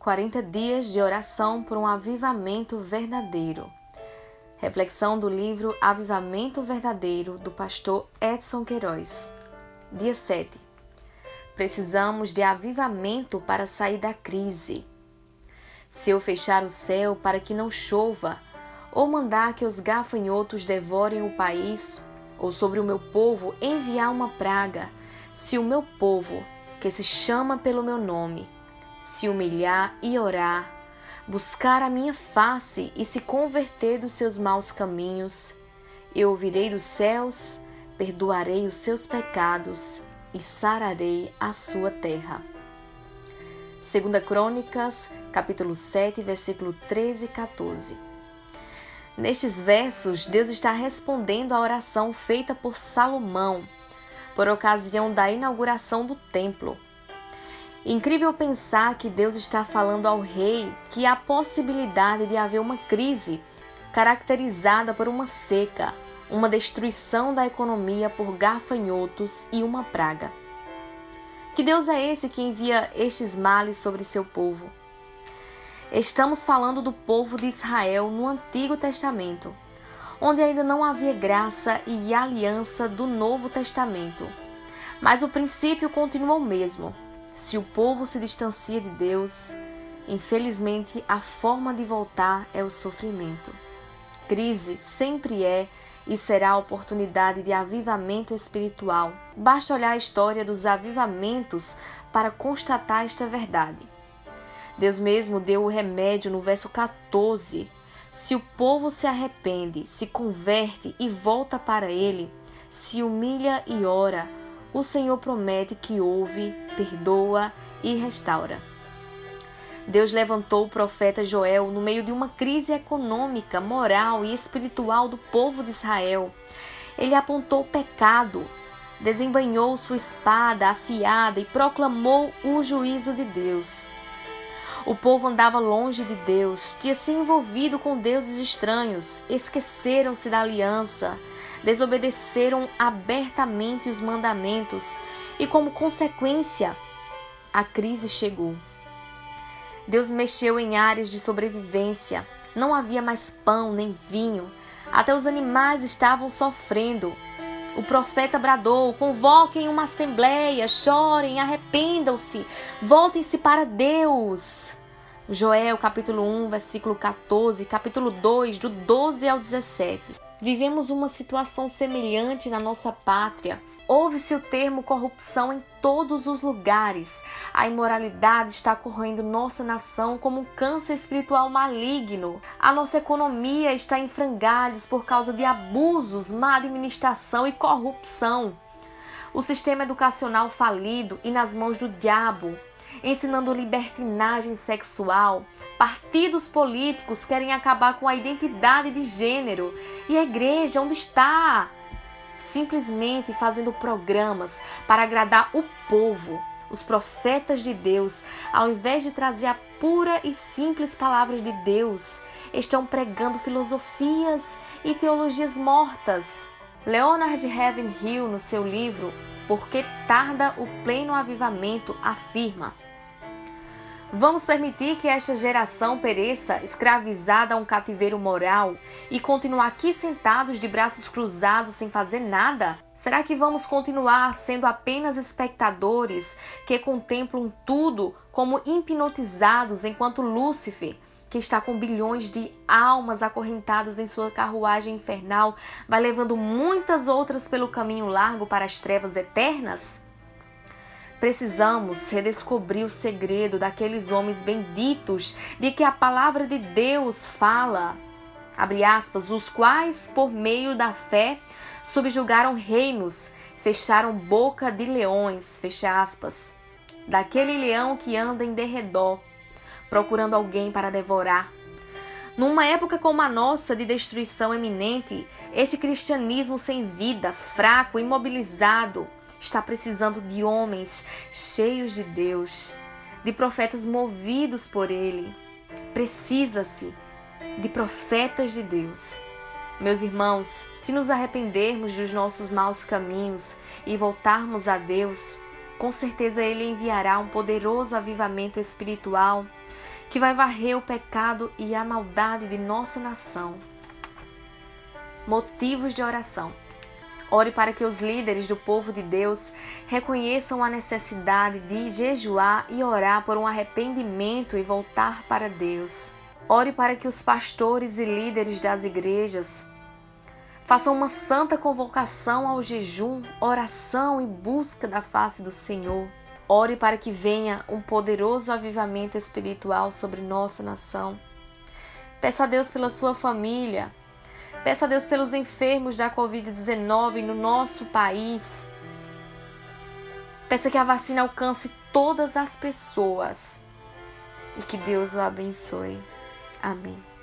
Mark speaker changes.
Speaker 1: 40 dias de oração por um avivamento verdadeiro. Reflexão do livro Avivamento Verdadeiro, do pastor Edson Queiroz. Dia 7. Precisamos de avivamento para sair da crise. Se eu fechar o céu para que não chova, ou mandar que os gafanhotos devorem o país, ou sobre o meu povo enviar uma praga, se o meu povo, que se chama pelo meu nome, se humilhar e orar, buscar a minha face e se converter dos seus maus caminhos, eu ouvirei dos céus, perdoarei os seus pecados e sararei a sua terra. 2 Crônicas, capítulo 7, versículo 13 e 14. Nestes versos, Deus está respondendo à oração feita por Salomão, por ocasião da inauguração do templo. Incrível pensar que Deus está falando ao rei que há possibilidade de haver uma crise caracterizada por uma seca, uma destruição da economia por gafanhotos e uma praga. Que Deus é esse que envia estes males sobre seu povo? Estamos falando do povo de Israel no Antigo Testamento, onde ainda não havia graça e aliança do Novo Testamento. Mas o princípio continua o mesmo. Se o povo se distancia de Deus, infelizmente a forma de voltar é o sofrimento. Crise sempre é e será a oportunidade de avivamento espiritual. Basta olhar a história dos avivamentos para constatar esta verdade. Deus mesmo deu o remédio no verso 14. Se o povo se arrepende, se converte e volta para Ele, se humilha e ora, o Senhor promete que ouve, perdoa e restaura. Deus levantou o profeta Joel no meio de uma crise econômica, moral e espiritual do povo de Israel. Ele apontou o pecado, desembainhou sua espada afiada e proclamou o juízo de Deus. O povo andava longe de Deus, tinha se envolvido com deuses estranhos, esqueceram-se da aliança, desobedeceram abertamente os mandamentos e, como consequência, a crise chegou. Deus mexeu em áreas de sobrevivência, não havia mais pão nem vinho, até os animais estavam sofrendo. O profeta bradou: convoquem uma assembleia, chorem, arrependam-se, voltem-se para Deus. Joel, capítulo 1, versículo 14, capítulo 2, do 12 ao 17. Vivemos uma situação semelhante na nossa pátria. Ouve-se o termo corrupção em todos os lugares. A imoralidade está corroendo nossa nação como um câncer espiritual maligno. A nossa economia está em frangalhos por causa de abusos, má administração e corrupção. O sistema educacional falido e nas mãos do diabo, ensinando libertinagem sexual. Partidos políticos querem acabar com a identidade de gênero. E a igreja, onde está? Simplesmente fazendo programas para agradar o povo. Os profetas de Deus, ao invés de trazer a pura e simples palavra de Deus, estão pregando filosofias e teologias mortas. Leonard Ravenhill, no seu livro Por que tarda o pleno avivamento, afirma: vamos permitir que esta geração pereça escravizada a um cativeiro moral e continuar aqui sentados de braços cruzados sem fazer nada? Será que vamos continuar sendo apenas espectadores que contemplam tudo como hipnotizados enquanto Lúcifer, que está com bilhões de almas acorrentadas em sua carruagem infernal, vai levando muitas outras pelo caminho largo para as trevas eternas? Precisamos redescobrir o segredo daqueles homens benditos de que a palavra de Deus fala, abre aspas, os quais, por meio da fé, subjugaram reinos, fecharam boca de leões, fecha aspas, daquele leão que anda em derredor, procurando alguém para devorar. Numa época como a nossa de destruição iminente, este cristianismo sem vida, fraco, imobilizado, está precisando de homens cheios de Deus, de profetas movidos por Ele. Precisa-se de profetas de Deus. Meus irmãos, se nos arrependermos dos nossos maus caminhos e voltarmos a Deus, com certeza Ele enviará um poderoso avivamento espiritual que vai varrer o pecado e a maldade de nossa nação. Motivos de oração. Ore para que os líderes do povo de Deus reconheçam a necessidade de jejuar e orar por um arrependimento e voltar para Deus. Ore para que os pastores e líderes das igrejas façam uma santa convocação ao jejum, oração e busca da face do Senhor. Ore para que venha um poderoso avivamento espiritual sobre nossa nação. Peça a Deus pela sua família. Peça a Deus pelos enfermos da Covid-19 no nosso país. Peça que a vacina alcance todas as pessoas e que Deus o abençoe. Amém.